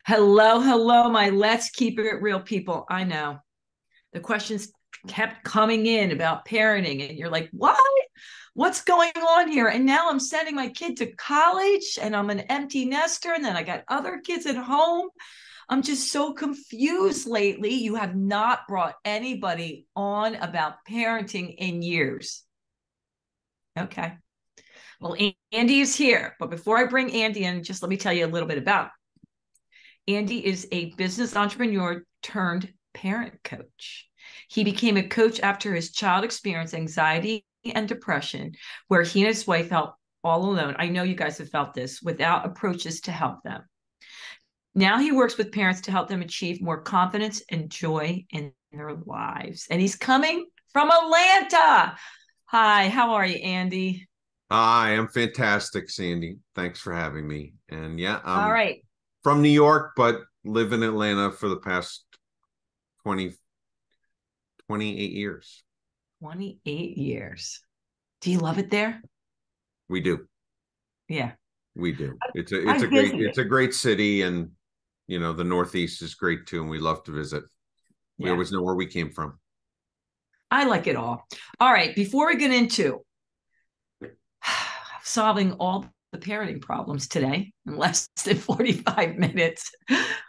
Hello, hello, my let's keep it real people. I know the questions kept coming in about parenting, and you're like, what? What's going on here? And now I'm sending my kid to college and I'm an empty nester, and then I got other kids at home. I'm just so confused lately. You have not brought anybody on about parenting in years. Okay. Well, Andy is here. But before I bring Andy in, just let me tell you a little bit about Andy is a business entrepreneur turned parent coach. He became a coach after his child experienced anxiety and depression, where he and his wife felt all alone. I know you guys have felt this without approaches to help them. Now he works with parents to help them achieve more confidence and joy in their lives. And he's coming from Atlanta. Hi, how are you, Andy? Hi, I'm fantastic, Sandy. Thanks for having me. And yeah, All I'm right, from New York, but live in Atlanta for the past 20, 28 years. 28 years. Do you love it there? We do. Yeah, We do. It's I a great visited. city, and the Northeast is great too, and we love to visit. We Yeah, always know where we came from. I like it all. All right, before we get into solving all the parenting problems today in less than 45 minutes,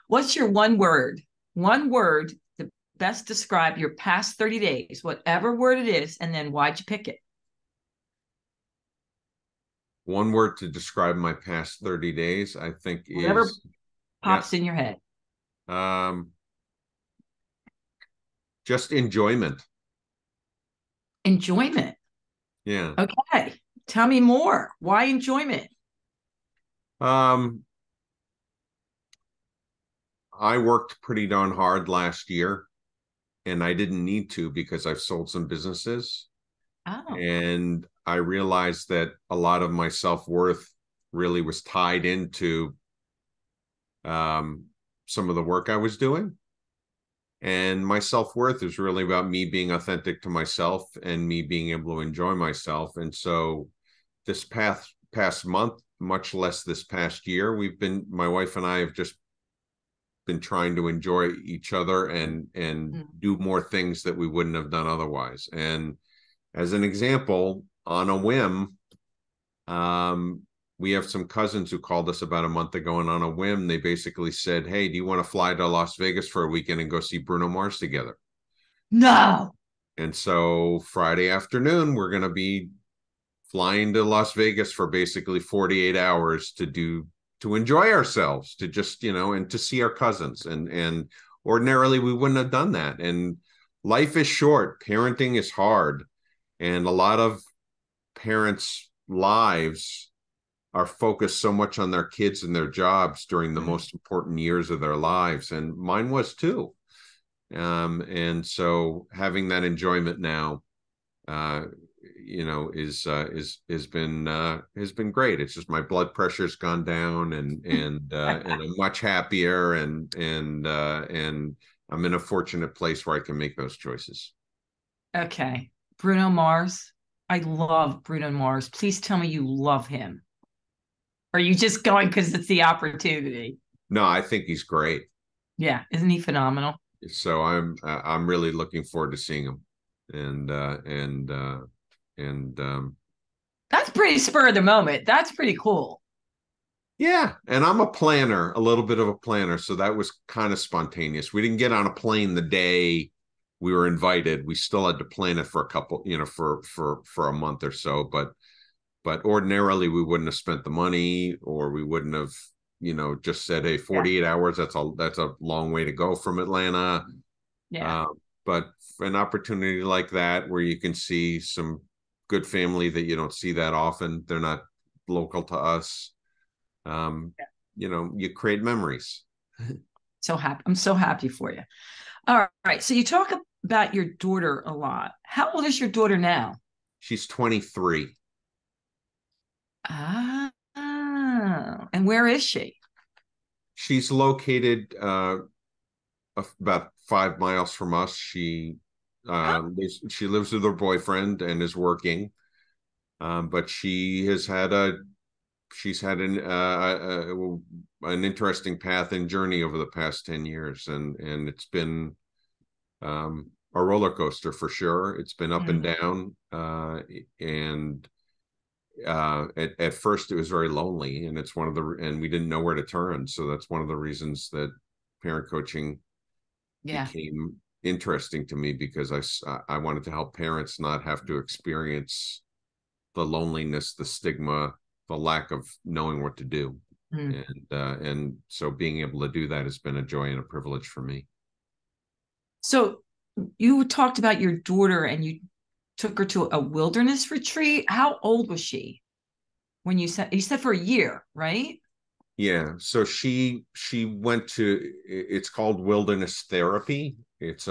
what's your one word? One word to best describe your past 30 days, whatever word it is, and then why'd you pick it? One word to describe my past 30 days, I think Whatever is yeah, pops in your head. um, just enjoyment. Enjoyment. Yeah. Okay. Tell me more. Why enjoyment? Um, I worked pretty darn hard last year, and I didn't need to because I've sold some businesses. Oh, And I realized that a lot of my self-worth really was tied into um, some of the work I was doing. And my self-worth is really about me being authentic to myself and me being able to enjoy myself. And so this past month, much less this past year, my wife and I have just been trying to enjoy each other and mm, do more things that we wouldn't have done otherwise. And as an example, on a whim, um, we have some cousins who called us about a month ago, and on a whim, they basically said, "Hey, do you want to fly to Las Vegas for a weekend and go see Bruno Mars together?" no. And so Friday afternoon, we're going to be flying to Las Vegas for basically 48 hours to enjoy ourselves, to just, and to see our cousins. And ordinarily we wouldn't have done that. And life is short, parenting is hard, and a lot of parents' lives are focused so much on their kids and their jobs during the Mm. most important years of their lives, and mine was too. And so having that enjoyment now, uh, has been great. It's just my blood pressure's gone down, and I'm much happier, and I'm in a fortunate place where I can make those choices. Okay. Bruno Mars. I love Bruno Mars. Please tell me you love him. Or are you just going because it's the opportunity? No, I think he's great. Yeah. Isn't he phenomenal? So I'm really looking forward to seeing him, and That's pretty spur of the moment. That's pretty cool. yeah, and I'm a planner, a little bit of a planner, so that was kind of spontaneous. We didn't get on a plane the day we were invited. We still had to plan it for a couple, for a month or so, but ordinarily we wouldn't have spent the money, or we wouldn't have, just said, "Hey, Yeah. 48 hours, that's a long way to go from Atlanta." Yeah. Uh, but an opportunity like that where you can see some good family that you don't see that often, they're not local to us, um, you create memories. So happy. I'm so happy for you. All right. So you talk about your daughter a lot. How old is your daughter now? She's 23. Ah, and where is she? She's located about 5 miles from us. She lives with her boyfriend and is working, but she has had a she's had an interesting path and journey over the past 10 years, and it's been a roller coaster for sure. It's been up and Mm. down, and at first it was very lonely, and and we didn't know where to turn. So that's one of the reasons that parent coaching Yeah. became interesting to me, because I wanted to help parents not have to experience the loneliness, the stigma, the lack of knowing what to do. Mm. And so being able to do that has been a joy and a privilege for me. So you talked about your daughter and you took her to a wilderness retreat. How old was she when you said for a year, right? Yeah, so she went to, it's called wilderness therapy. It's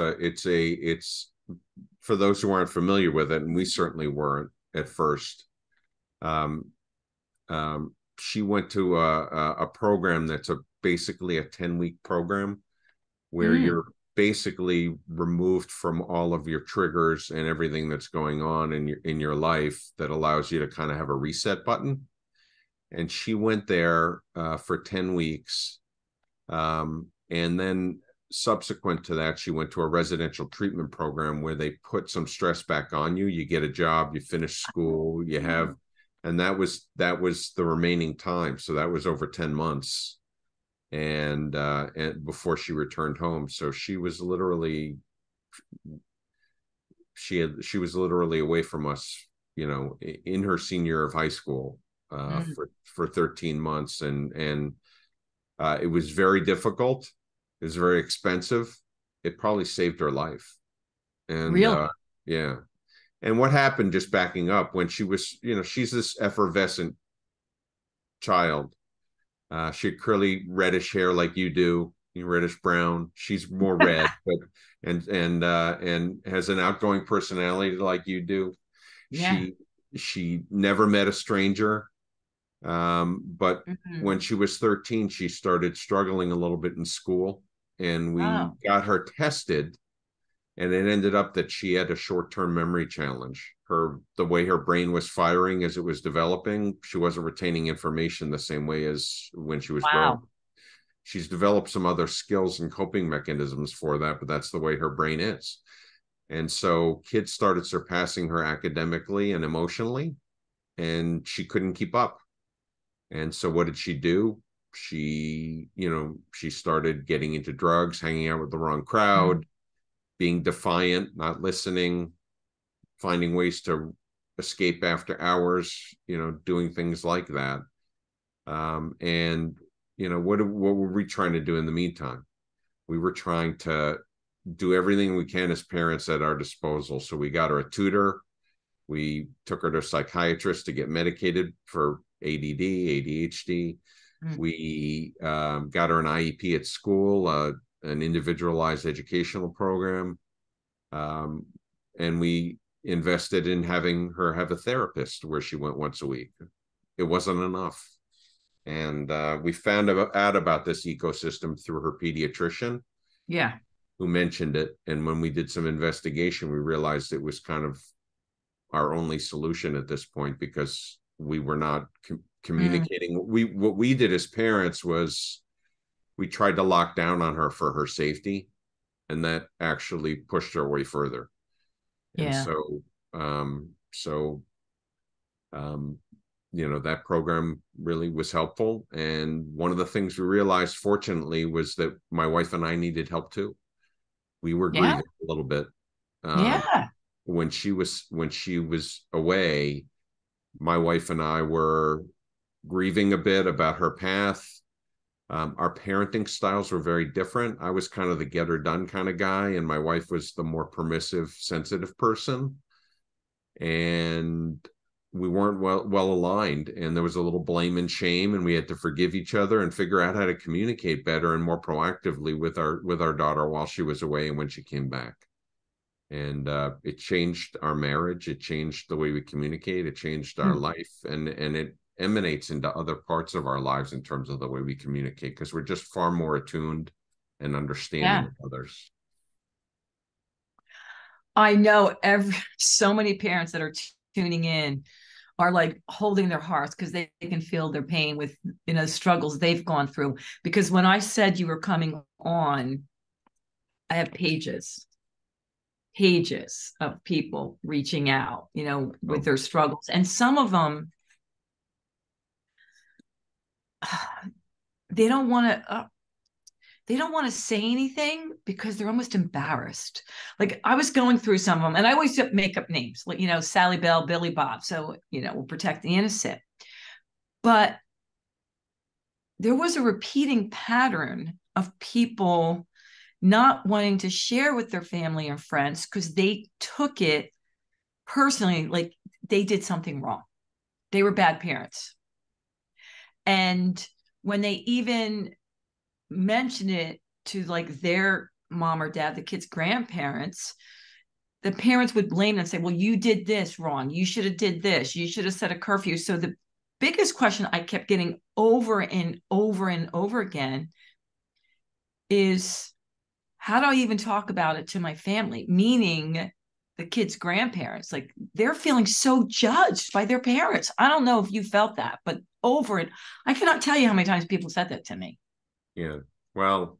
for those who aren't familiar with it, and we certainly weren't at first. Um, she went to a program that's basically a 10-week program where Mm. you're basically removed from all of your triggers and everything that's going on in your life, that allows you to kind of have a reset button. And she went there for 10 weeks. And then subsequent to that, she went to a residential treatment program where they put some stress back on you. You get a job, you finish school, you have, and that was the remaining time. So that was over 10 months. And before she returned home. So she was literally away from us, in her senior year of high school, Mm. for 13 months. And it was very difficult. It was very expensive. It probably saved her life. And Really? yeah. And what happened, just backing up, when she was, she's this effervescent child. She had curly reddish hair like you do, reddish brown. She's more red, but and has an outgoing personality like you do. Yeah. She never met a stranger. But Mhm. when she was 13, she started struggling a little bit in school, and we Oh, got her tested, and it ended up that she had a short-term memory challenge. The way her brain was firing as it was developing, she wasn't retaining information the same way as when she was growing. wow. She's developed some other skills and coping mechanisms for that, but that's the way her brain is. And so kids started surpassing her academically and emotionally, and she couldn't keep up. And so what did she do? She started getting into drugs, hanging out with the wrong Mm. crowd, being defiant, not listening, finding ways to escape after hours, doing things like that. And what were we trying to do in the meantime? We were trying to do everything we can as parents at our disposal. So we got her a tutor. We took her to a psychiatrist to get medicated for ADD, ADHD. Mm. We got her an IEP at school, an individualized educational program. Um, and we invested in having her have a therapist where she went once a week. It wasn't enough. And we found out about this ecosystem through her pediatrician, Yeah. who mentioned it. And when we did some investigation, we realized it was kind of our only solution at this point, because we were not Mm. communicating. What we did as parents was we tried to lock down on her for her safety, and that actually pushed her way further. And Yeah. so um so um that program really was helpful. And one of the things we realized, fortunately, was that my wife and I needed help too. We were Yeah. grieving a little bit. um Yeah. when she was away, my wife and I were grieving a bit about her path. Our parenting styles were very different. I was kind of the get her done kind of guy, and my wife was the more permissive, sensitive person. And we weren't well aligned, and there was a little blame and shame, and we had to forgive each other and figure out how to communicate better and more proactively with our daughter while she was away and when she came back. And it changed our marriage. It changed the way we communicate. It changed our Mm. life, and it emanates into other parts of our lives in terms of the way we communicate, because we're just far more attuned and understanding Yeah. of others. I know so many parents that are tuning in are like holding their hearts because they can feel their pain with, struggles they've gone through. Because when I said you were coming on, I have pages of people reaching out, with Oh, their struggles. And some of them, they don't want to, say anything because they're almost embarrassed. Like I was going through some of them, and I always make up names, like, Sally Bell, Billy Bob. So, we'll protect the innocent. But there was a repeating pattern of people not wanting to share with their family and friends because they took it personally, like they did something wrong. They were bad parents. And when they even mention it to like their mom or dad, the kid's grandparents, the parents would blame them and say, well, you did this wrong. You should have did this. You should have set a curfew. So the biggest question I kept getting over and over and over again is, how do I even talk about it to my family? Meaning the kid's grandparents, like they're feeling so judged by their parents. I don't know if you felt that, but over it, I cannot tell you how many times people said that to me. yeah. Well,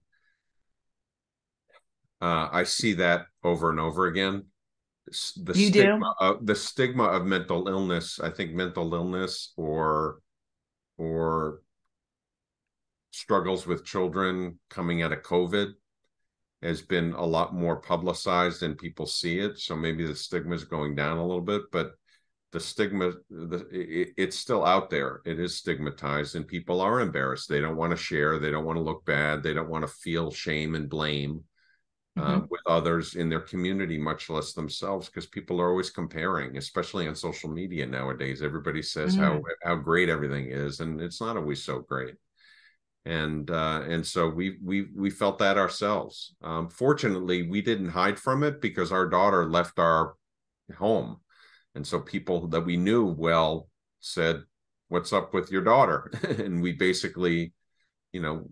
I see that over and over again. You do? The stigma of mental illness. I think mental illness or struggles with children coming out of COVID has been a lot more publicized and people see it. So maybe the stigma is going down a little bit, but the stigma, it's still out there. It is stigmatized and people are embarrassed. They don't want to share. They don't want to look bad. They don't want to feel shame and blame with others in their community, much less themselves, because people are always comparing, especially on social media nowadays. Everybody says how great everything is, and it's not always so great. And so we felt that ourselves. Fortunately, we didn't hide from it because our daughter left our home, and so people that we knew well said, "What's up with your daughter?" And we basically, you know,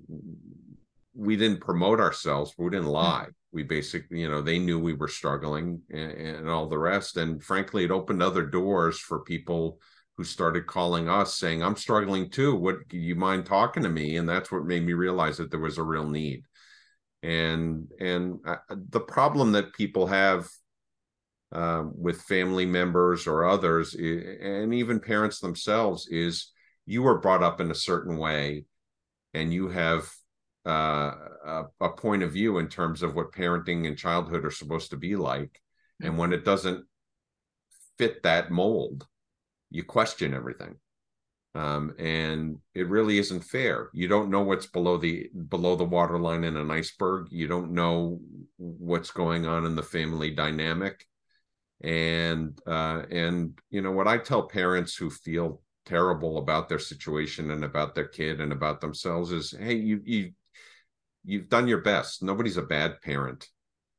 we didn't promote ourselves, but we didn't lie. We basically, they knew we were struggling and all the rest. And frankly, it opened other doors for people who started calling us saying, I'm struggling too. What, do you mind talking to me? And that's what made me realize that there was a real need. And the problem that people have with family members or others, and even parents themselves, is you were brought up in a certain way and you have a point of view in terms of what parenting and childhood are supposed to be like. And when it doesn't fit that mold, you question everything. And it really isn't fair. You don't know what's below the waterline in an iceberg. You don't know what's going on in the family dynamic. And what I tell parents who feel terrible about their situation and about their kid and about themselves is, hey, you've done your best. Nobody's a bad parent.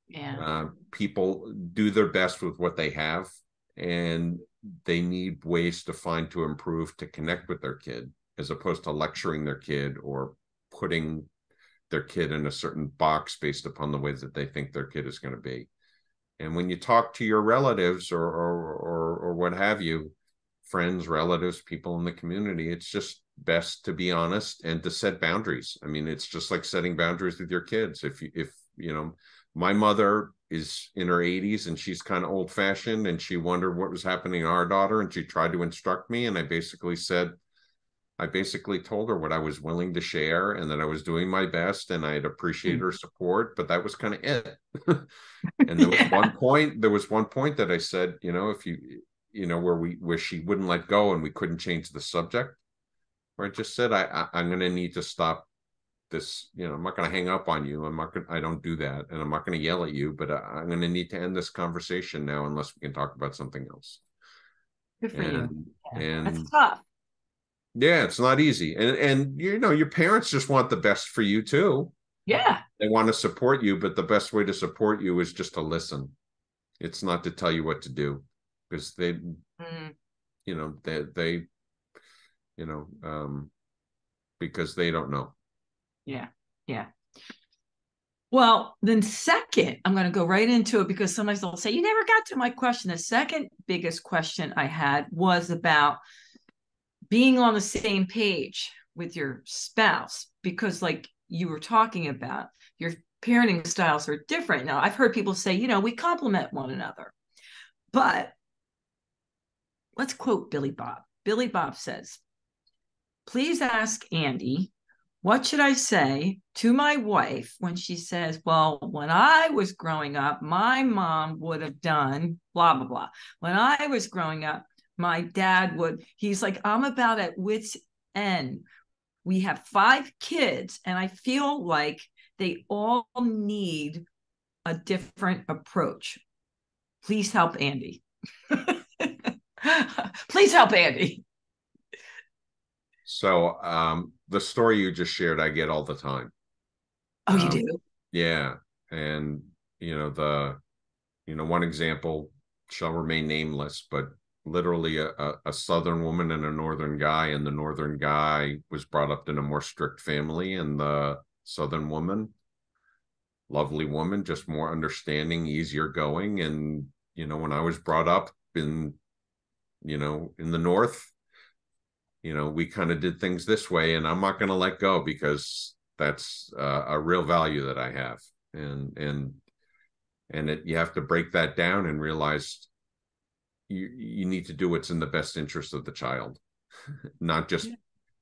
Yeah. People do their best with what they have, and they need ways to improve, to connect with their kid, as opposed to lecturing their kid or putting their kid in a certain box based upon the way that they think their kid is going to be. And when you talk to your relatives or what have you, friends, relatives, people in the community, it's just best to be honest and to set boundaries. I mean, it's just like setting boundaries with your kids. If my mother is in her 80s and she's kind of old fashioned and she wondered what was happening to our daughter and she tried to instruct me. And I basically told her what I was willing to share and that I was doing my best and I'd appreciate her support, but that was kind of it. And there was one point that I said, if where she wouldn't let go and we couldn't change the subject, where I just said, I'm going to need to stop this. I'm not going to hang up on you. I don't do that. And I'm not going to yell at you, but I'm going to need to end this conversation now unless we can talk about something else. Good for you. Yeah. And That's tough. yeah, it's not easy. And your parents just want the best for you too. Yeah. They want to support you, but the best way to support you is just to listen. It's not to tell you what to do, because they because they don't know. Yeah. Yeah. Well, then second, I'm going to go right into it because sometimes they'll say, you never got to my question. The second biggest question I had was about being on the same page with your spouse, because like you were talking about, your parenting styles are different. Now, I've heard people say, we complement one another, but let's quote Billy Bob. Billy Bob says, please ask Andy, what should I say to my wife when she says, well, when I was growing up, my mom would have done blah, blah, blah. When I was growing up, my dad would, he's like, I'm about at wit's end. We have 5 kids, and I feel like they all need a different approach. Please help Andy. Please help Andy. So the story you just shared, I get all the time. Oh, you do? Yeah. And, one example shall remain nameless, but literally a Southern woman and a Northern guy, and the Northern guy was brought up in a more strict family, and the Southern woman, lovely woman, just more understanding, easier going. And, when I was brought up in the North, we kind of did things this way, and I'm not going to let go because that's a real value that I have. And you have to break that down and realize you need to do what's in the best interest of the child. Not just,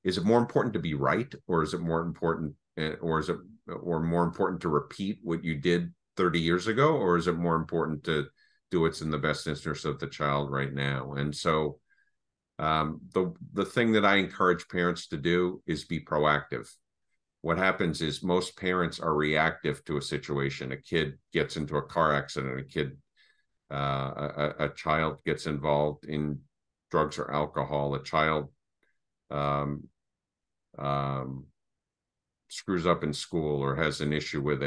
is it more important to be right, or is it more important, or more important to repeat what you did 30 years ago, or is it more important to do what's in the best interest of the child right now? And so the thing that I encourage parents to do is be proactive. What happens is most parents are reactive to a situation. A kid gets into a car accident, a child gets involved in drugs or alcohol, a child screws up in school, or has an issue with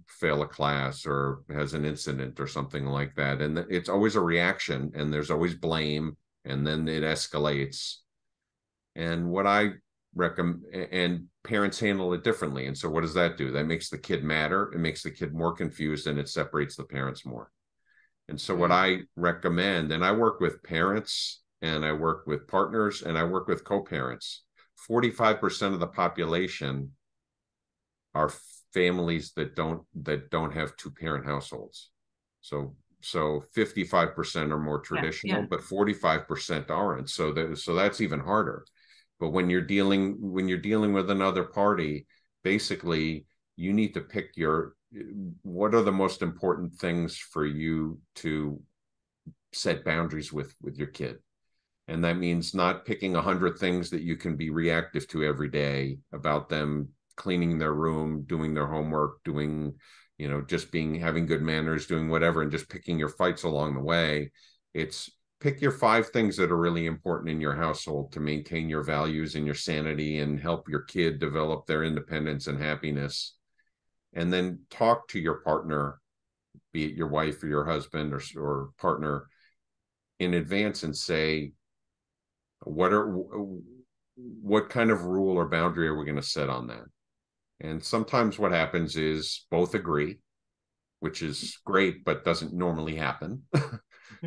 fail a class, or has an incident or something like that. And it's always a reaction, and there's always blame, and then it escalates. And what I recommend, and parents handle it differently. And so what does that do? That makes the kid madder. It makes the kid more confused, and it separates the parents more. And so what I recommend, and I work with parents, and I work with partners, and I work with co-parents. 45% of the population are families that don't have two-parent households. So 55% are more traditional, but 45% aren't. So that's even harder. But when you're dealing with another party, basically you need to pick what are the most important things for you to set boundaries with your kid. And that means not picking 100 things that you can be reactive to every day about them cleaning their room, doing their homework, doing, having good manners, doing whatever, and just picking your fights along the way. It's pick your 5 things that are really important in your household to maintain your values and your sanity and help your kid develop their independence and happiness. And then talk to your partner, be it your wife or your husband or partner, in advance, and say, what kind of rule or boundary are we going to set on that? And sometimes what happens is both agree, which is great, but doesn't normally happen.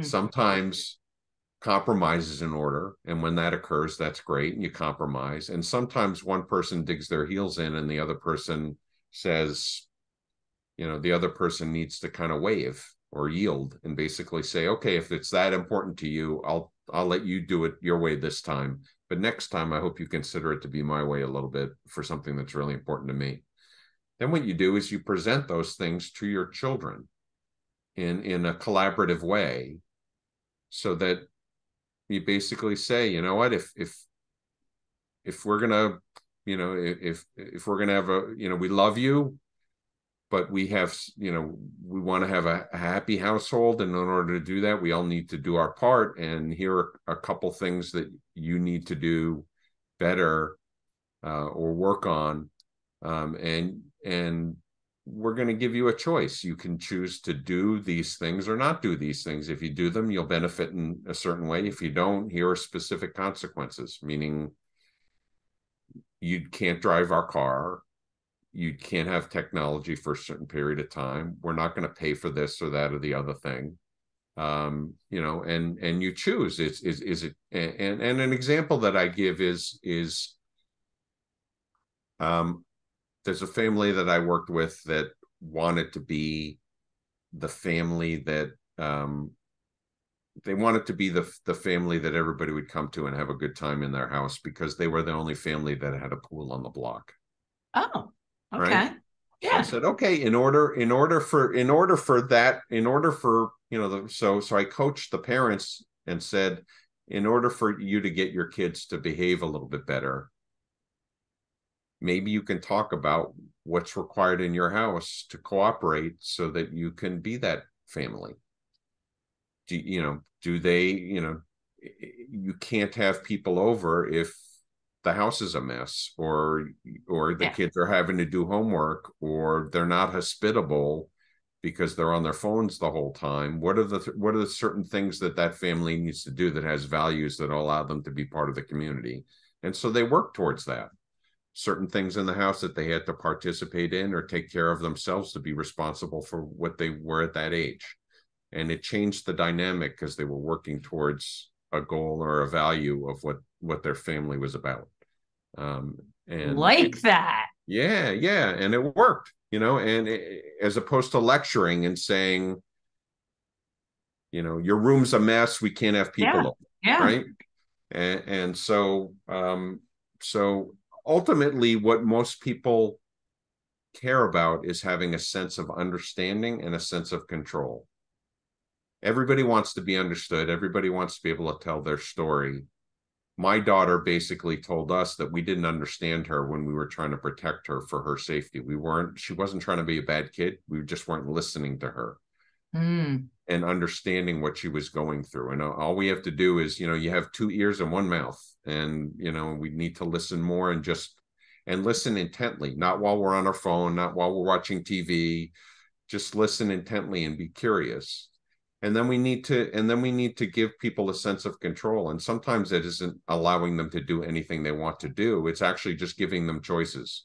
Sometimes compromise is in order, and when that occurs, that's great, and you compromise. And sometimes one person digs their heels in, and the other person says, the other person needs to kind of wave or yield and basically say, okay, if it's that important to you, I'll let you do it your way this time, but next time I hope you consider it to be my way a little bit for something that's really important to me. Then what you do is you present those things to your children in a collaborative way, so that you basically say, you know what, if we're gonna, if we're gonna have we love you, but we have, we want to have a happy household. And in order to do that, we all need to do our part. And here are a couple things that you need to do better or work on. And we're going to give you a choice. You can choose to do these things or not do these things. If you do them, you'll benefit in a certain way. If you don't, here are specific consequences, meaning you can't drive our car. you can't have technology for a certain period of time. We're not going to pay for this or that or the other thing. You know, and you choose is it, and an example that I give is there's a family that I worked with that wanted to be the family that they wanted to be the family that everybody would come to and have a good time in their house because they were the only family that had a pool on the block. Oh, Right. okay. So I Yeah. said, okay, in order for you know, so I coached the parents and said, in order for you to get your kids to behave a little bit better, maybe you can talk about what's required in your house to cooperate so that you can be that family. You know, do they, you know, you can't have people over if the house is a mess, or the Yeah. kids are having to do homework, or they're not hospitable because they're on their phones the whole time. What are the certain things that family needs to do that has values that allow them to be part of the community? And so they work towards that. Certain things in the house that they had to participate in or take care of themselves to be responsible for what they were at that age. And it changed the dynamic because they were working towards a goal or a value of what their family was about. Um, and Like that. yeah, and it worked, you know, and as opposed to lecturing and saying, you know, your room's a mess, we can't have people Yeah. over, Yeah. right? And so so ultimately what most people care about is having a sense of understanding and a sense of control. Everybody wants to be understood. Everybody wants to be able to tell their story. My daughter basically told us that we didn't understand her when we were trying to protect her for her safety. She wasn't trying to be a bad kid. We just weren't listening to her Mm. and understanding what she was going through. And all we have to do is, you know, you have 2 ears and 1 mouth, and, you know, we need to listen more and listen intently, not while we're on our phone, not while we're watching TV, just listen intently and be curious. And then we need to give people a sense of control. And sometimes it isn't allowing them to do anything they want to do. It's actually just giving them choices.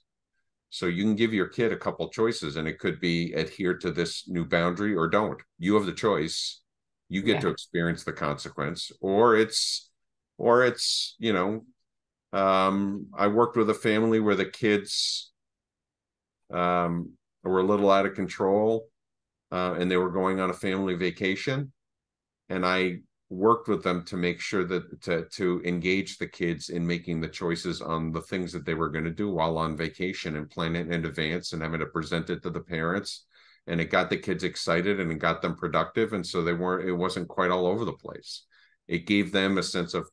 So you can give your kid a couple choices, and it could be adhere to this new boundary or don't. You have the choice. You get to Yeah. experience the consequence, or it's, you know, I worked with a family where the kids were a little out of control, and they were going on a family vacation, and I worked with them to make sure that to engage the kids in making the choices on the things that they were going to do while on vacation, and plan it in advance and having to present it to the parents. And it got the kids excited and it got them productive. And so it wasn't quite all over the place. It gave them a sense of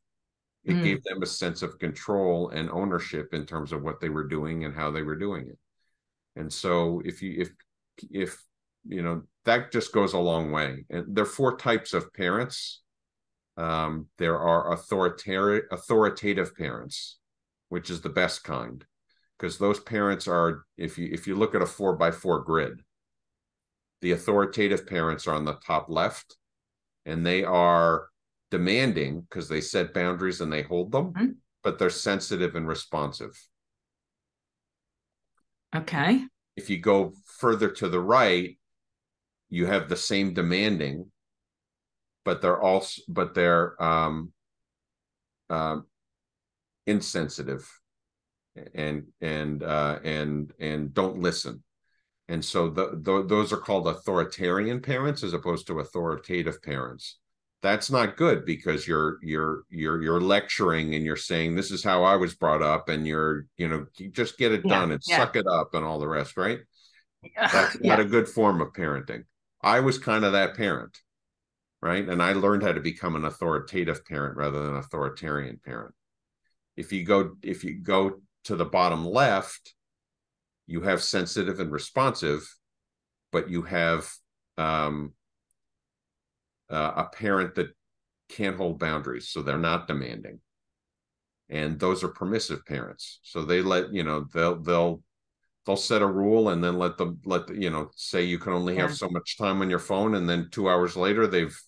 Mm. control and ownership in terms of what they were doing and how they were doing it. And so if you know, that just goes a long way. And there are 4 types of parents. There are authoritative parents, which is the best kind, because those parents are, if you look at a 4x4 grid, the authoritative parents are on the top left, and they are demanding because they set boundaries and they hold them, Mm. but they're sensitive and responsive. Okay. If you go further to the right, you have the same demanding, but they're um, insensitive and don't listen. And so those are called authoritarian parents as opposed to authoritative parents. That's not good, because you're lecturing and you're saying, this is how I was brought up, and you just get it Yeah. done and Yeah. suck it up and all the rest, right? That's not Yeah. a good form of parenting. I was kind of that parent, right? And I learned how to become an authoritative parent rather than an authoritarian parent. If you go to the bottom left, you have sensitive and responsive, but you have um, a parent that can't hold boundaries, so they're not demanding, and those are permissive parents. So they let you know they'll set a rule and then you know, say you can only have Yeah. so much time on your phone, and then 2 hours later they've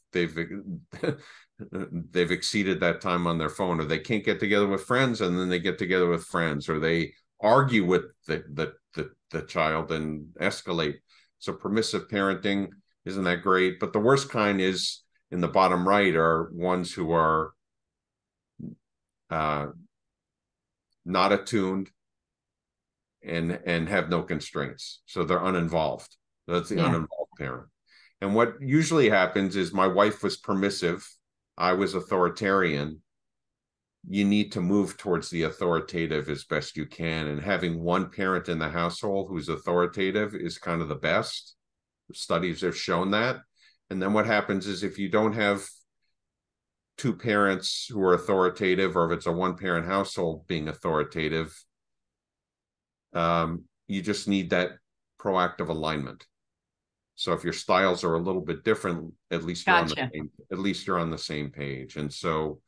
they've exceeded that time on their phone, or they can't get together with friends and then they get together with friends, or they argue with the child and escalate. So permissive parenting isn't that great, but the worst kind is in the bottom right are ones who are not attuned and have no constraints. So they're uninvolved. That's the uninvolved parent. And what usually happens is my wife was permissive, I was authoritarian. You need to move towards the authoritative as best you can. And having one parent in the household who's authoritative is kind of the best. Studies have shown that. And then what happens is if you don't have two parents who are authoritative, or if it's a one-parent household being authoritative, you just need that proactive alignment. So if your styles are a little bit different, at least you're on the same page. And so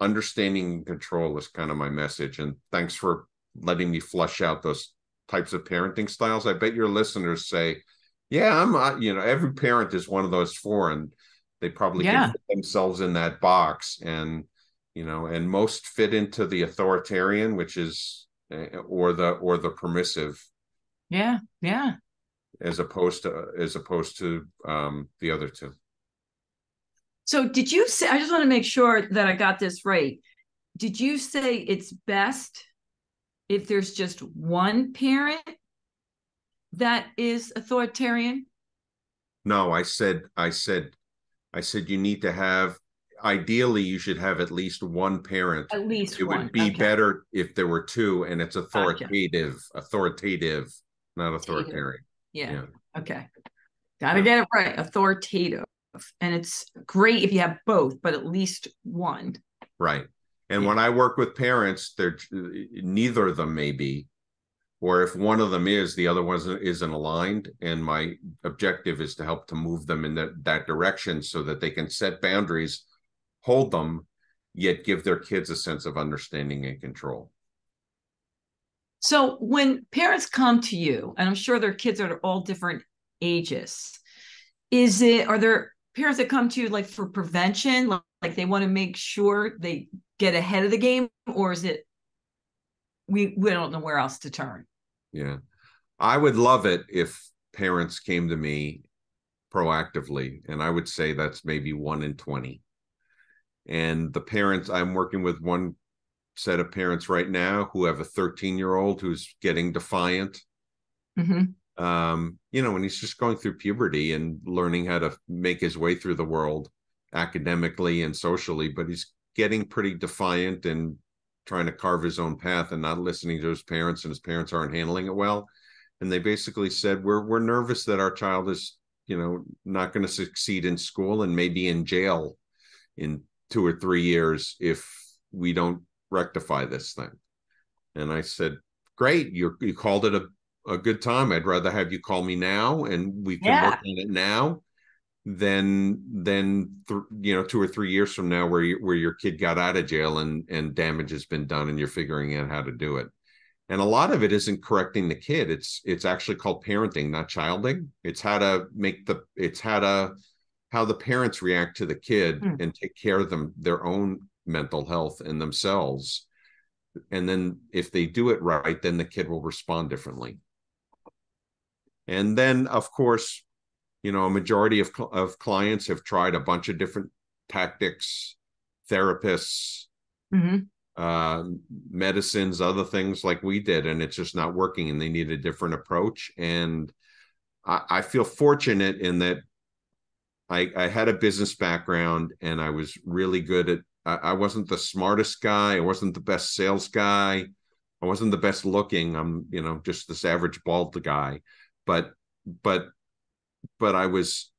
understanding and control is kind of my message. And thanks for letting me flush out those types of parenting styles. I bet your listeners say, yeah, every parent is one of those four, and they probably can fit themselves in that box. And, and most fit into the authoritarian, which is, or the permissive. Yeah. Yeah. As opposed to the other two. So did you say, I just want to make sure that I got this right. Did you say it's best if there's just one parent that is authoritarian? No, I said you need to have, ideally you should have at least one parent. At least it one. Would be better if there were two, and it's authoritative, not authoritarian. Yeah. Okay. Gotta get it right. Authoritative. And it's great if you have both, but at least one. Right. And when I work with parents, neither of them may be, or if one of them is, the other one isn't aligned. And my objective is to help to move them in that direction so that they can set boundaries, hold them, yet give their kids a sense of understanding and control. So when parents come to you, and I'm sure their kids are all different ages, are there parents that come to you like for prevention, like they want to make sure they get ahead of the game, or is it we don't know where else to turn? Yeah, I would love it if parents came to me proactively, and I would say that's maybe 1 in 20. And the parents, I'm working with one set of parents right now who have a 13-year-old who's getting defiant. Mm-hmm. And he's just going through puberty and learning how to make his way through the world academically and socially, but he's getting pretty defiant and trying to carve his own path and not listening to his parents, and his parents aren't handling it well. And they basically said, we're nervous that our child is, not going to succeed in school and maybe in jail in 2 or 3 years if we don't rectify this thing. And I said, great, you called it a good time. I'd rather have you call me now and we can work on it now than 2 or 3 years from now where your kid got out of jail and damage has been done and you're figuring out how to do it. And a lot of it isn't correcting the kid. It's actually called parenting, not childing. It's how the parents react to the kid and take care of their own mental health and themselves. And then if they do it right, then the kid will respond differently. And then, of course, a majority of clients have tried a bunch of different tactics, therapists, medicines, other things like we did, and it's just not working, and they need a different approach. And I feel fortunate in that I had a business background, and I was really good at, I wasn't the smartest guy. I wasn't the best sales guy. I wasn't the best looking. I'm, just this average bald guy. But I was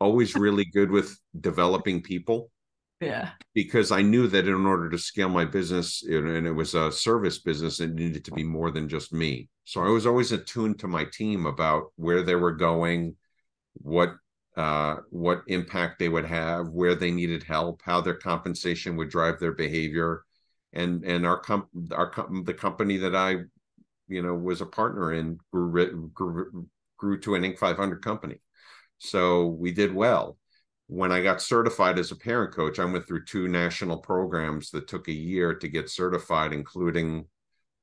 always really good with developing people. Yeah. Because I knew that in order to scale my business, and it was a service business, it needed to be more than just me. So I was always attuned to my team about where they were going, what impact they would have, where they needed help, how their compensation would drive their behavior. And the company that I, was a partner in grew to an Inc. 500 company. So we did well. When I got certified as a parent coach, I went through 2 national programs that took a year to get certified, including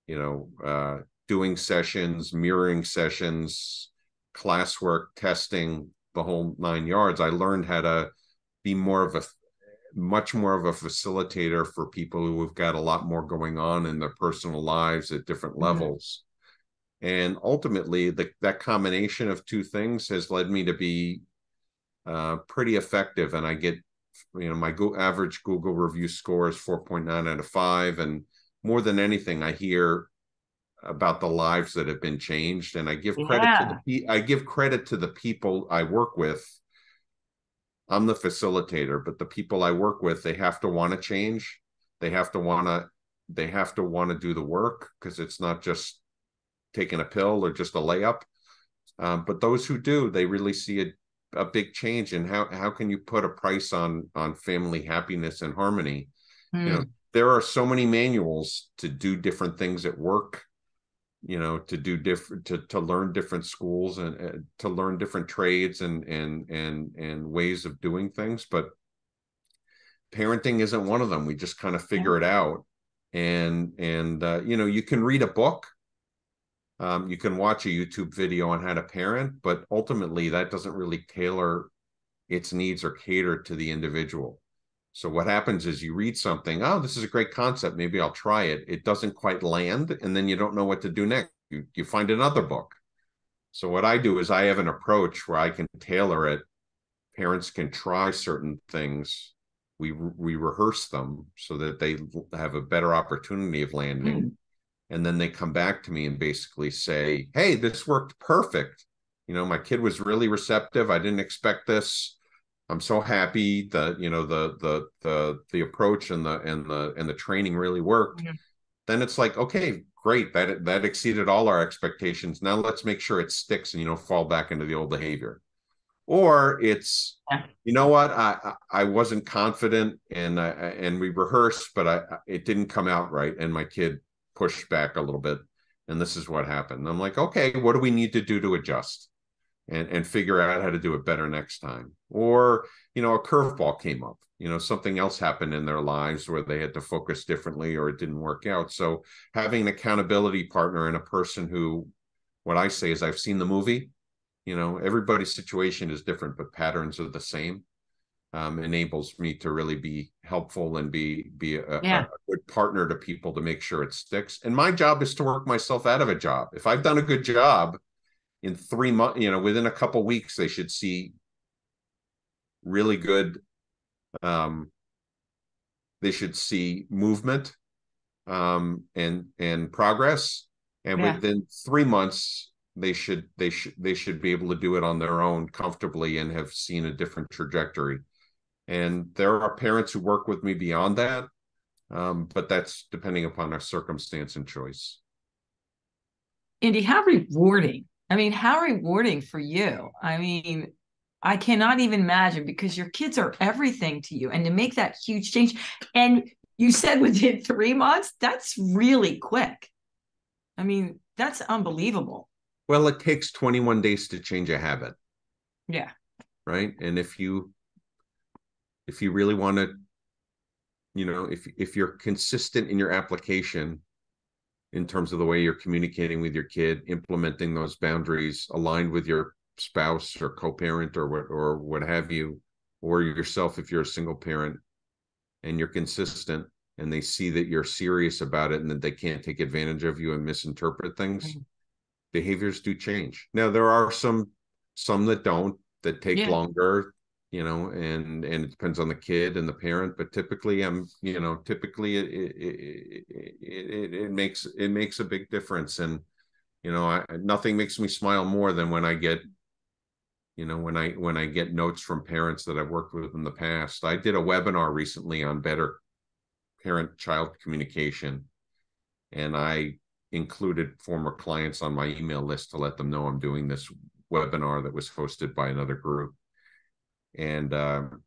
doing sessions, mirroring sessions, classwork, testing, the whole 9 yards. I learned how to be much more of a facilitator for people who have got a lot more going on in their personal lives at different levels. And ultimately, that combination of two things has led me to be pretty effective. And I get, my average Google review score is 4.9 out of 5. And more than anything, I hear about the lives that have been changed. And I give credit to the people I work with. I'm the facilitator, but the people I work with, they have to want to change. They have to want to do the work, because it's not just taking a pill or just a layup. But those who do, they really see a big change. And how can you put a price on family happiness and harmony? There are so many manuals to do different things at work, to do different, to learn different schools and to learn different trades and ways of doing things. But parenting isn't one of them. We just kind of figure it out. And you can read a book. You can watch a YouTube video on how to parent, but ultimately that doesn't really tailor its needs or cater to the individual. So what happens is you read something, oh, this is a great concept, maybe I'll try it. It doesn't quite land, and then you don't know what to do next. You find another book. So what I do is I have an approach where I can tailor it. Parents can try certain things. We rehearse them so that they have a better opportunity of landing. And then they come back to me and basically say, hey, this worked perfect. My kid was really receptive. I didn't expect this. I'm so happy that the approach and the training really worked. Then it's like, okay, great, that exceeded all our expectations. Now let's make sure it sticks and fall back into the old behavior. Or it's, what, I wasn't confident and we rehearsed, but it didn't come out right, and my kid pushed back a little bit, and this is what happened. And I'm like, okay, what do we need to do to adjust and figure out how to do it better next time? Or, a curveball came up, something else happened in their lives where they had to focus differently, or it didn't work out. So having an accountability partner and a person who, what I say is, I've seen the movie, everybody's situation is different, but patterns are the same. Enables me to really be helpful and be a good partner to people to make sure it sticks. And my job is to work myself out of a job. If I've done a good job, in 3 months, within a couple of weeks, they should see really good. They should see movement and progress. And within 3 months, they should be able to do it on their own comfortably and have seen a different trajectory. And there are parents who work with me beyond that, but that's depending upon our circumstance and choice. Andy, how rewarding. How rewarding for you. I cannot even imagine, because your kids are everything to you, and to make that huge change. And you said within 3 months, that's really quick. That's unbelievable. Well, it takes 21 days to change a habit. Yeah. Right. And if you really want to, if you're consistent in your application in terms of the way you're communicating with your kid, implementing those boundaries, aligned with your spouse or co-parent or what have you, or yourself if you're a single parent, and you're consistent, and they see that you're serious about it and that they can't take advantage of you and misinterpret things, behaviors do change. Now, there are some that don't, that take longer, and it depends on the kid and the parent, but typically it makes a big difference. And nothing makes me smile more than when I get when I get notes from parents that I've worked with in the past. I did a webinar recently on better parent-child communication, and I included former clients on my email list to let them know I'm doing this webinar that was hosted by another group. And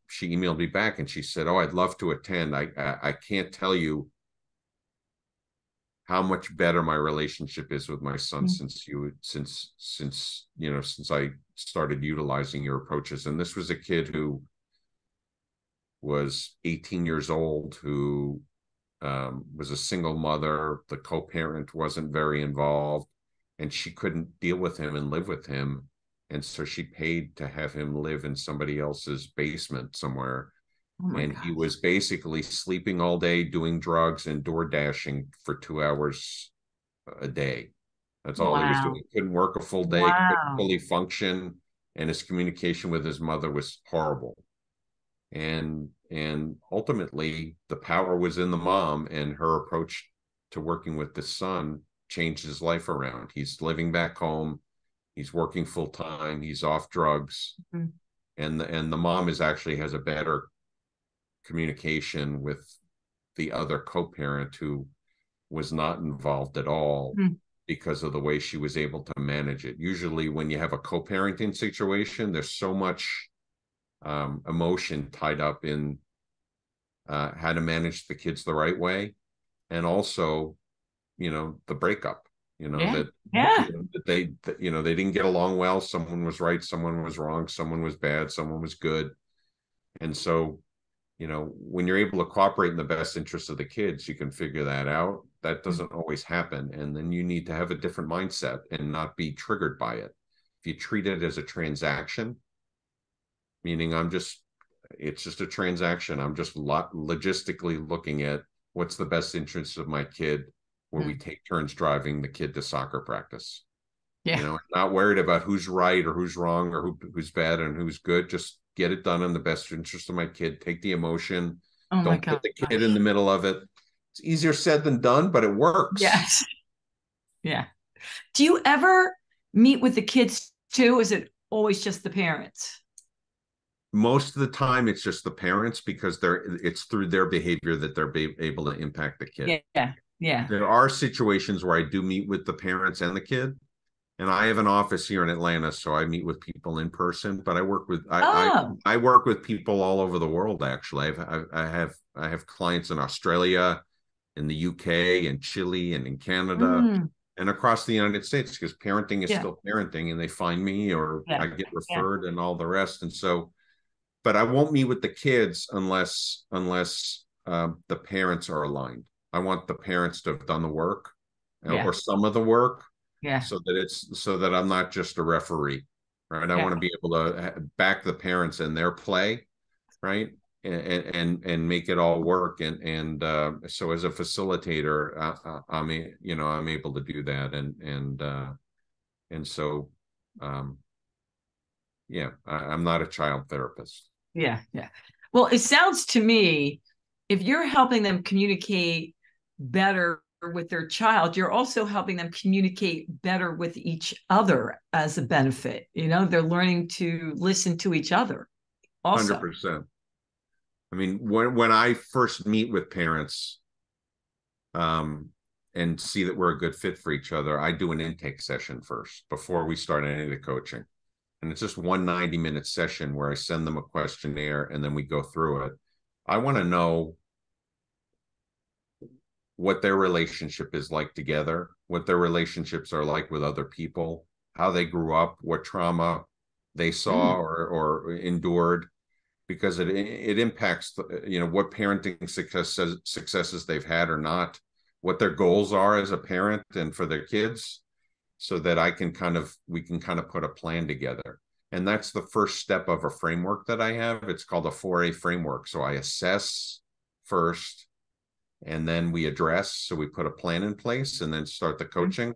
she emailed me back and she said, "Oh, I'd love to attend. I can't tell you how much better my relationship is with my son since I started utilizing your approaches." And this was a kid who was 18 years old, who was a single mother. The co-parent wasn't very involved, and she couldn't deal with him and live with him. And so she paid to have him live in somebody else's basement somewhere. Oh my And he gosh. was basically sleeping all day, doing drugs and door dashing for 2 hours a day. That's all he was doing. Wow. He couldn't work a full day, couldn't Wow. fully function, and his communication with his mother was horrible. And ultimately, the power was in the mom, and her approach to working with the son changed his life around. He's living back home. He's working full time. He's off drugs, Mm-hmm. and the mom is actually has a better communication with the other co-parent who was not involved at all because of the way she was able to manage it. Usually, when you have a co-parenting situation, there's so much emotion tied up in how to manage the kids the right way, and also, the breakup. Yeah. That Yeah. they didn't get along well. Someone was right, someone was wrong, someone was bad, someone was good, and so when you're able to cooperate in the best interest of the kids, you can figure that out. That doesn't always happen. And then you need to have a different mindset and not be triggered by it. If you treat it as a transaction, meaning it's just a transaction. I'm just logistically looking at what's the best interest of my kid, where we take turns driving the kid to soccer practice. Yeah. I'm not worried about who's right or who's wrong or who's bad and who's good. Just get it done in the best interest of my kid. Take the emotion. Oh my Don't put the kid in gosh. the middle of it. It's easier said than done, but it works. Yes. Yeah. Do you ever meet with the kids too? Is it always just the parents? Most of the time, it's just the parents because it's through their behavior that they're able to impact the kid. Yeah. Yeah. There are situations where I do meet with the parents and the kid, and I have an office here in Atlanta, so I meet with people in person. But I work with Oh. I work with people all over the world. Actually, I have clients in Australia, in the UK, and Chile, and in Canada, Mm. and across the United States, because parenting is Yeah. still parenting, and they find me or Yeah. I get Yeah. referred and all the rest. And so, but I won't meet with the kids unless the parents are aligned. I want the parents to have done the work, Yeah. or some of the work, Yeah. so that I'm not just a referee, right? I Yeah. want to be able to back the parents in their play, right? And make it all work. And so as a facilitator, I'm able to do that. And so, um, yeah, I'm not a child therapist. Yeah. Yeah. Well, it sounds to me, if you're helping them communicate better with their child, you're also helping them communicate better with each other as a benefit. They're learning to listen to each other also. 100%. I mean, when I first meet with parents, um, and see that we're a good fit for each other, I do an intake session first before we start any of the coaching. And it's just one 90-minute session where I send them a questionnaire and then we go through it. I want to know what their relationship is like together, what their relationships are like with other people, how they grew up, what trauma they saw Mm. or endured, because it impacts what parenting successes they've had or not, what their goals are as a parent and for their kids, so that we can kind of put a plan together. And that's the first step of a framework that I have. It's called a 4A framework. So I assess first, and then we address. So we put a plan in place and then start the coaching.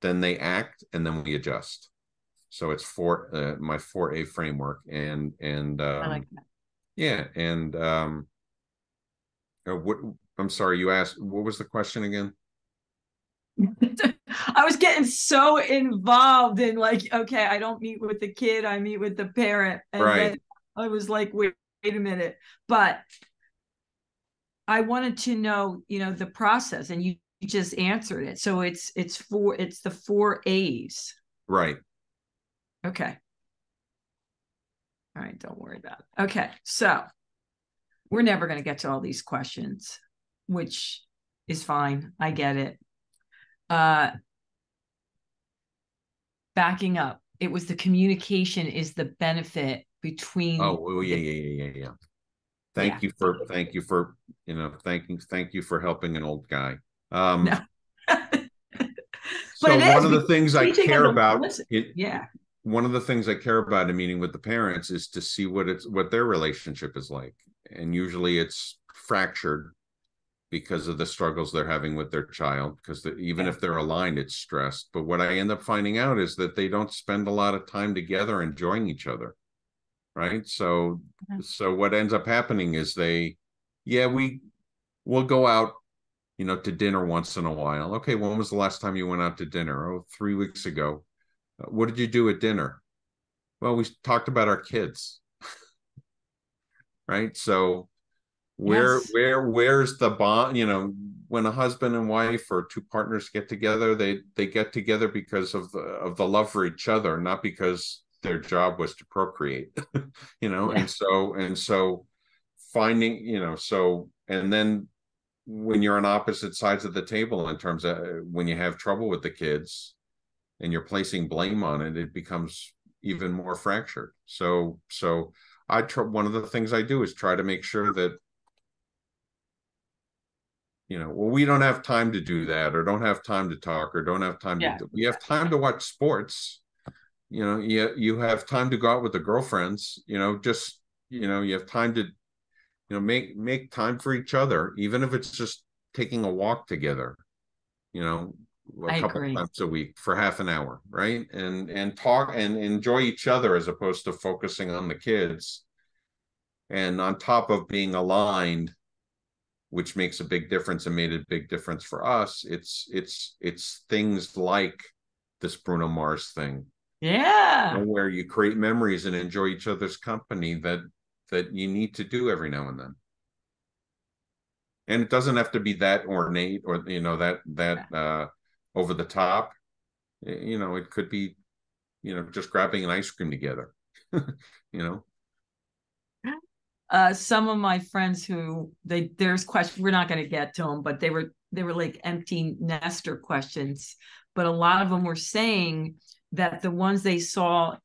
Then they act, and then we adjust. So it's my 4A framework. And I like that. yeah. And what I'm sorry, you asked, what was the question again? I was getting so involved in, like, okay, I don't meet with the kid, I meet with the parent. And Right. then I was like, wait a minute. But I wanted to know, the process, and you just answered it. So it's the 4 A's. Right. Okay. All right, don't worry about it. Okay. So we're never going to get to all these questions, which is fine. I get it. Backing up, it was the communication is the benefit between Oh, yeah, the yeah, yeah, yeah, yeah. Yeah. thank you for, thank you for helping an old guy. No. But So it one is of the because things I teaching them care to about listen. it, Yeah. one of the things I care about in meeting with the parents is to see what their relationship is like. And usually it's fractured because of the struggles they're having with their child, because even Yeah. if they're aligned, it's stressed. But what I end up finding out is that they don't spend a lot of time together enjoying each other. Right. So what ends up happening is yeah, we'll go out, to dinner once in a while. Okay, when was the last time you went out to dinner? Oh, 3 weeks ago. What did you do at dinner? Well, we talked about our kids, right? So Yes. where's the bond? When a husband and wife or two partners get together, they get together because of the love for each other, not because their job was to procreate. Yeah. And so finding, and then when you're on opposite sides of the table in terms of when you have trouble with the kids and you're placing blame on it, it becomes even more fractured. So one of the things I do is try to make sure that, well, we don't have time to do that, or don't have time to talk, or don't have time Yeah. we have time to watch sports. You have time to go out with the girlfriends, just, you have time to, make time for each other, even if it's just taking a walk together, you know, a I couple agree. times a week for half an hour, right? And talk and enjoy each other as opposed to focusing on the kids. And on top of being aligned, which makes a big difference and made a big difference for us, it's things like this Bruno Mars thing, Yeah. where you create memories and enjoy each other's company that you need to do every now and then. And it doesn't have to be that ornate or that over the top. It could be, just grabbing an ice cream together. you know Some of my friends who there's questions, we're not going to get to them, but they were like empty nester questions. But a lot of them were saying that the ones they saw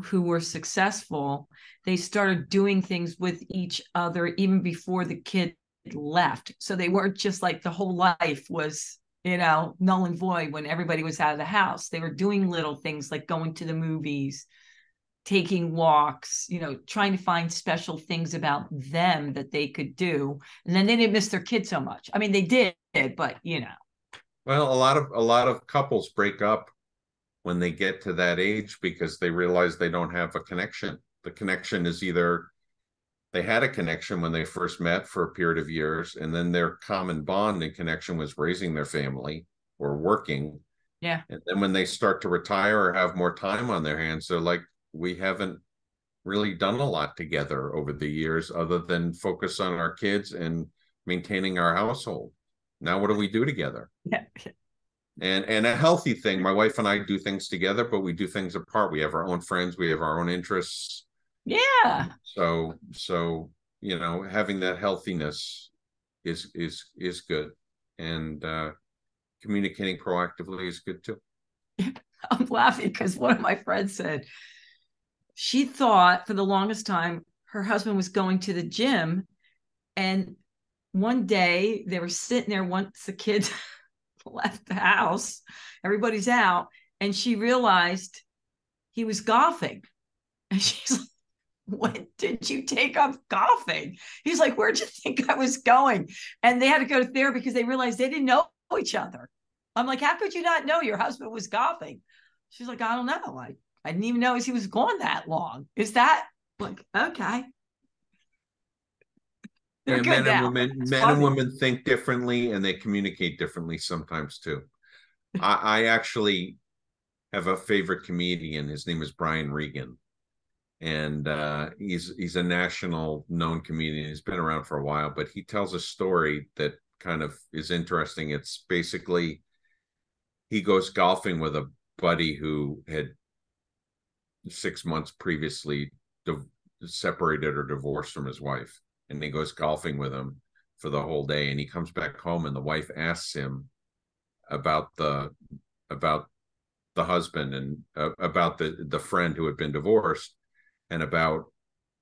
who were successful, they started doing things with each other even before the kid left. So they weren't just like the whole life was, null and void when everybody was out of the house. They were doing little things like going to the movies, taking walks, trying to find special things about them that they could do. And then they didn't miss their kid so much. I mean, they did, but. well, a lot of couples break up when they get to that age because they realize they don't have a connection. The connection is either they had a connection when they first met for a period of years, and then their common bond and connection was raising their family or working. Yeah. And then when they start to retire or have more time on their hands, they're like, we haven't really done a lot together over the years other than focus on our kids and maintaining our household. Now, what do we do together? Yeah. And a healthy thing. My wife and I do things together, but we do things apart. We have our own friends. We have our own interests. Yeah. So having that healthiness is good, and communicating proactively is good too. I'm laughing because one of my friends said she thought for the longest time her husband was going to the gym. And one day they were sitting there once the kids left the house, everybody's out, and she realized he was golfing. And she's like, when did you take up golfing? He's like, where'd you think I was going? And they had to go to therapy because they realized they didn't know each other. I'm like, how could you not know your husband was golfing? She's like, I don't know. I didn't even know he was gone that long. Is that like, okay. They're Yeah, good now. It's men and funny. women think differently, and they communicate differently sometimes too. I actually have a favorite comedian. His name is Brian Regan, and he's a national known comedian. He's been around for a while, but he tells a story that kind of is interesting. It's basically he goes golfing with a buddy who had 6 months previously separated or divorced from his wife, and he goes golfing with him for the whole day. And he comes back home, and the wife asks him about about the husband and about the friend who had been divorced, and about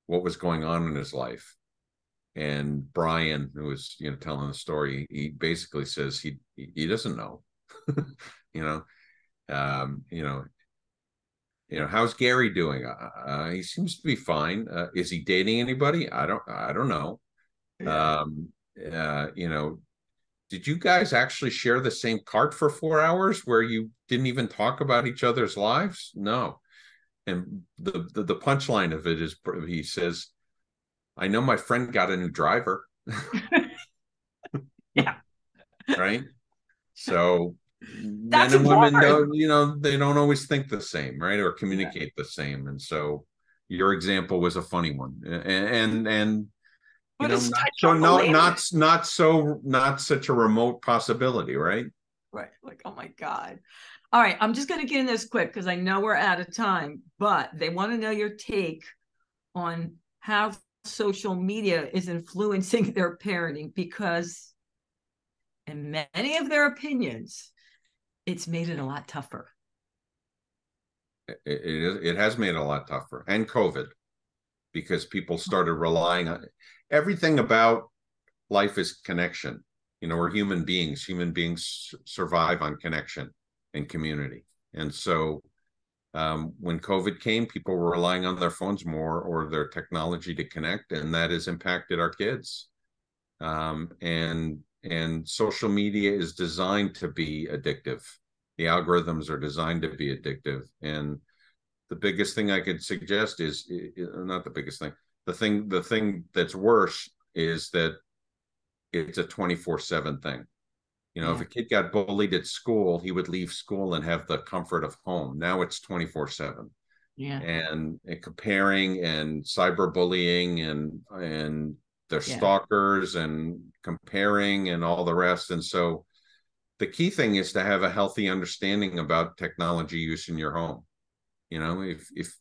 what was going on in his life. And Brian, who was, telling the story, he basically says he doesn't know. you know, um, you know, how's Gary doing? He seems to be fine. Is he dating anybody? I don't know. Yeah. Um, did you guys actually share the same cart for 4 hours where you didn't even talk about each other's lives? No. And the punchline of it is, he says, I know my friend got a new driver. Yeah. Right. So That's men and women important. don't, they don't always think the same, right, or Yeah. communicate the same. And so your example was a funny one, and But not I so, can't no, believe it. not such a remote possibility, right? Right. Like, oh my God. All right. I'm just going to get in this quick because I know we're out of time, but they want to know your take on how social media is influencing their parenting because, in many of their opinions, it's made it a lot tougher. It has made it a lot tougher, and COVID, because people started relying on everything about life is connection. We're human beings. Human beings survive on connection and community. And so when COVID came, people were relying on their phones more or their technology to connect, and that has impacted our kids. And social media is designed to be addictive. The algorithms are designed to be addictive, and the biggest thing I could suggest is not the biggest thing. The thing that's worse is that it's a 24/7 thing. If Yeah. a kid got bullied at school, he would leave school and have the comfort of home. Now it's 24/7. Yeah. And comparing and cyberbullying and they're Yeah. stalkers and comparing and all the rest. And so the key thing is to have a healthy understanding about technology use in your home. If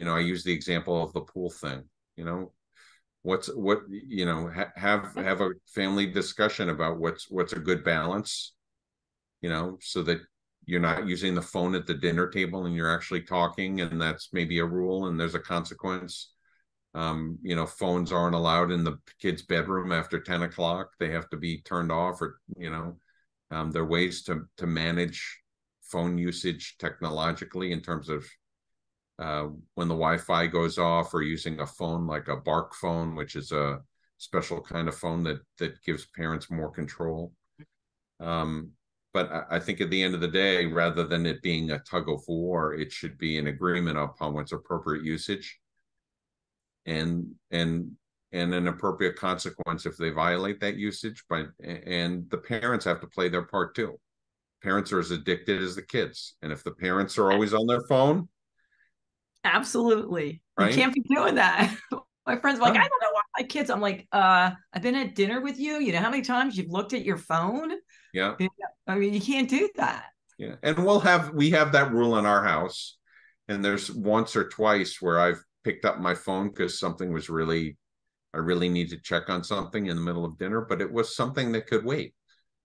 I use the example of the pool thing. you know have a family discussion about what's a good balance, so that you're not using the phone at the dinner table and you're actually talking, and that's maybe a rule and there's a consequence. Phones aren't allowed in the kids' bedroom after 10 o'clock. They have to be turned off, or there are ways to manage phone usage technologically in terms of when the Wi-Fi goes off, or using a phone like a bark phone, which is a special kind of phone that gives parents more control. But I think at the end of the day, rather than it being a tug of war, it should be an agreement upon what's appropriate usage, and an appropriate consequence if they violate that usage. And the parents have to play their part too. Parents are as addicted as the kids, and if the parents are always on their phone, Absolutely. You right? can't be doing that. My friends are like, I Huh? don't know why my kids. I'm like, I've been at dinner with you. You know how many times you've looked at your phone? Yeah. I mean, you can't do that. Yeah. And we have that rule in our house. And there's once or twice where I've picked up my phone because I really need to check on something in the middle of dinner, but it was something that could wait.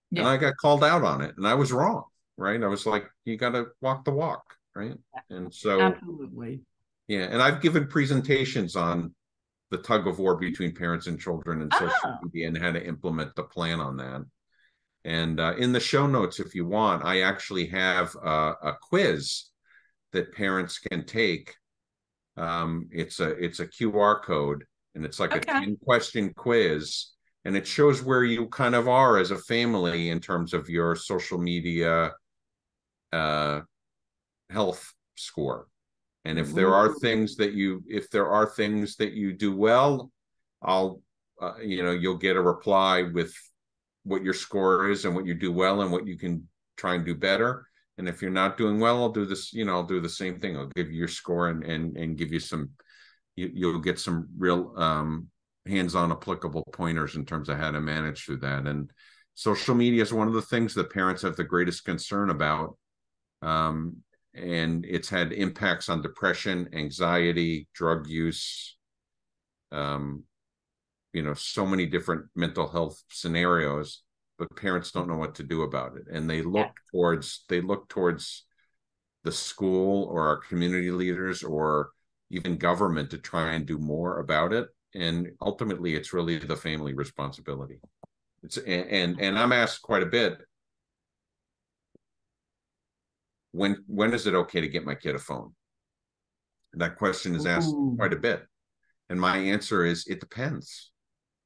And Yeah, I got called out on it, and I was wrong, right? I was like, you got to walk the walk, right? And so, absolutely. yeah. And I've given presentations on the tug of war between parents and children and social Oh, media and how to implement the plan on that. And in the show notes, if you want, I actually have a quiz that parents can take. It's a QR code, and it's like a okay. 10-question quiz, and it shows where you kind of are as a family in terms of your social media uh, health score. And if there are things that you do well, I'll you'll get a reply with what your score is and what you do well and what you can try and do better. And if you're not doing well, I'll do this, I'll do the same thing. I'll give you your score and give you you'll get some real hands-on applicable pointers in terms of how to manage through that. And social media is one of the things that parents have the greatest concern about. And it's had impacts on depression, anxiety, drug use, um, so many different mental health scenarios, but parents don't know what to do about it. And Yeah. they look towards the school or our community leaders or even government to try and do more about it. and ultimately it's really the family responsibility. And I'm asked quite a bit, when is it okay to get my kid a phone? That question is asked Ooh. quite a bit, and my answer is it depends,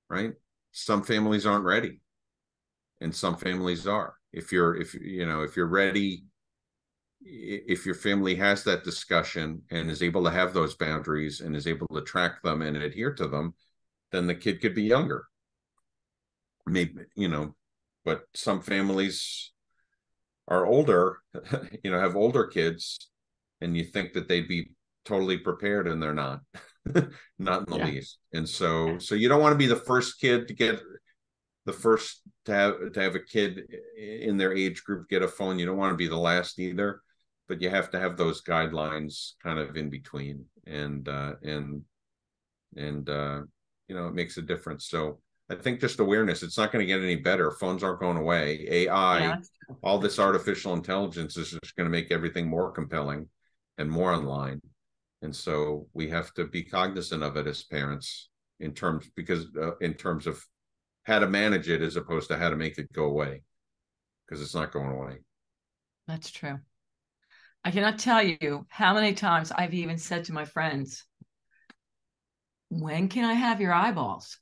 right? Some families aren't ready, and some families are. If you're ready, if your family has that discussion and is able to have those boundaries and is able to track them and adhere to them, then the kid could be younger. Maybe, but some families are older, have older kids, and you think that they'd be totally prepared, and they're not, not in the Yeah. least. And so you don't want to be the first kid to get the first to have a kid in their age group get a phone. You don't want to be the last either, but you have to have those guidelines kind of in between, and it makes a difference. So I think just awareness. It's not going to get any better. Phones aren't going away. Yeah, AI, that's true. all That's this true. artificial intelligence is just going to make everything more compelling and more online. And so we have to be cognizant of it as parents in terms of how to manage it as opposed to how to make it go away, because it's not going away. That's true. I cannot tell you how many times I've even said to my friends, when can I have your eyeballs?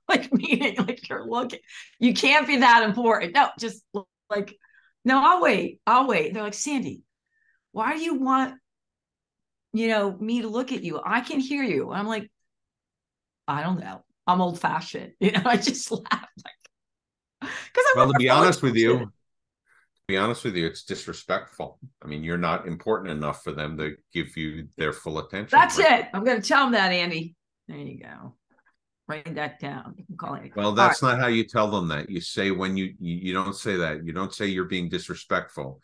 Like, meaning, like, you're looking, you can't be that important. No, just like, no, I'll wait. I'll wait. They're like, Sandy, why do you want, me to look at you? I can hear you. I'm like, I don't know. I'm old fashioned. I just laugh like, because I Well, want to their be full honest with attention. you, it's disrespectful. I mean, you're not important enough for them to give you their full attention, That's right? it. I'm going to tell them that, Andy. There you go. Write that down. You can call it. Well, All right. that's not how you tell them that. You say when you don't say that. You don't say you're being disrespectful.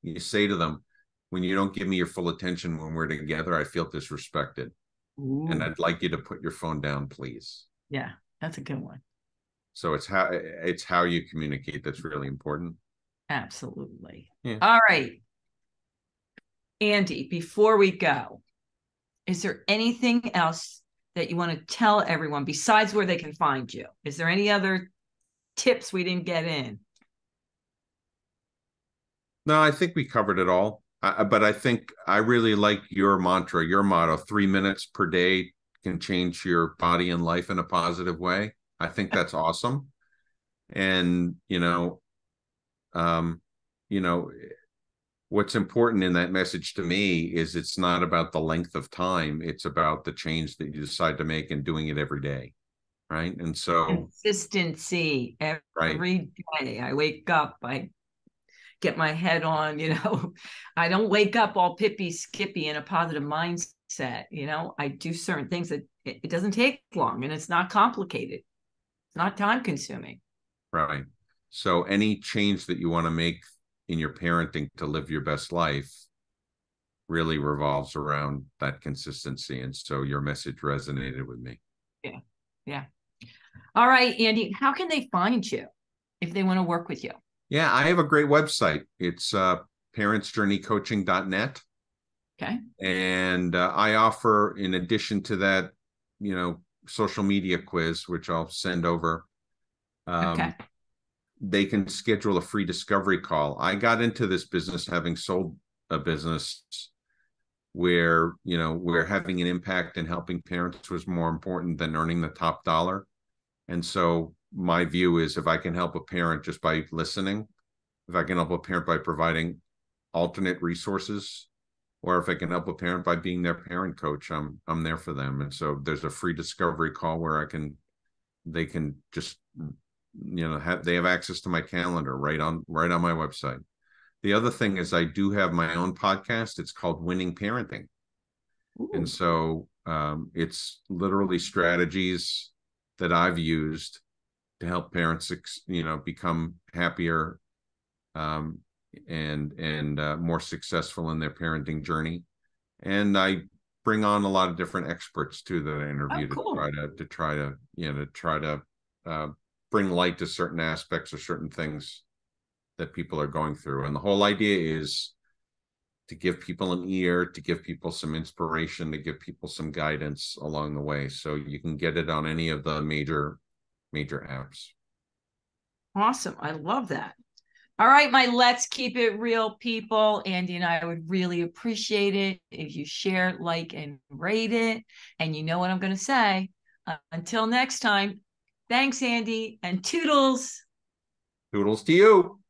You say to them, when you don't give me your full attention when we're together, I feel disrespected. And Ooh, I'd like you to put your phone down, please. yeah, that's a good one. So it's how you communicate that's really important. Absolutely. Yeah. All right, Andy, before we go, is there anything else that you want to tell everyone besides where they can find you? Is there any other tips we didn't get in? No, I think we covered it all. But I think I really like your mantra, your motto: 3 minutes per day can change your body and life in a positive way. I think that's awesome. And um, you know, what's important in that message to me is it's not about the length of time; it's about the change that you decide to make and doing it every day, right? And so, Consistency right, every day. I wake up, I get my head on, I don't wake up all pippy skippy in a positive mindset. I do certain things that it doesn't take long and it's not complicated. It's not time consuming. right. So, any change that you want to make in your parenting to live your best life really revolves around that consistency. And so your message resonated with me. Yeah. Yeah. All right, Andy, how can they find you if they want to work with you? Yeah, I have a great website. It's parentsjourneycoaching.net. Okay. And I offer, in addition to that, social media quiz, which I'll send over. Okay. They can schedule a free discovery call. I got into this business having sold a business where having an impact and helping parents was more important than earning the top dollar. And so my view is, if I can help a parent just by listening, if I can help a parent by providing alternate resources, or if I can help a parent by being their parent coach, I'm there for them. And so there's a free discovery call where they can just they have access to my calendar right on my website. The other thing is, I do have my own podcast. It's called Winning Parenting. And Ooh. so it's literally strategies that I've used to help parents, become happier, um, and more successful in their parenting journey. And I bring on a lot of different experts too that I Oh, interview to cool. try to uh, bring light to certain aspects or certain things that people are going through. And the whole idea is to give people an ear, to give people some inspiration, to give people some guidance along the way. So you can get it on any of the major apps. Awesome. I love that. All right, my Let's Keep It Real people. Andy and I would really appreciate it if you share, like, and rate it. And you know what I'm going to say. Until next time, thanks, Andy, and toodles. Toodles to you.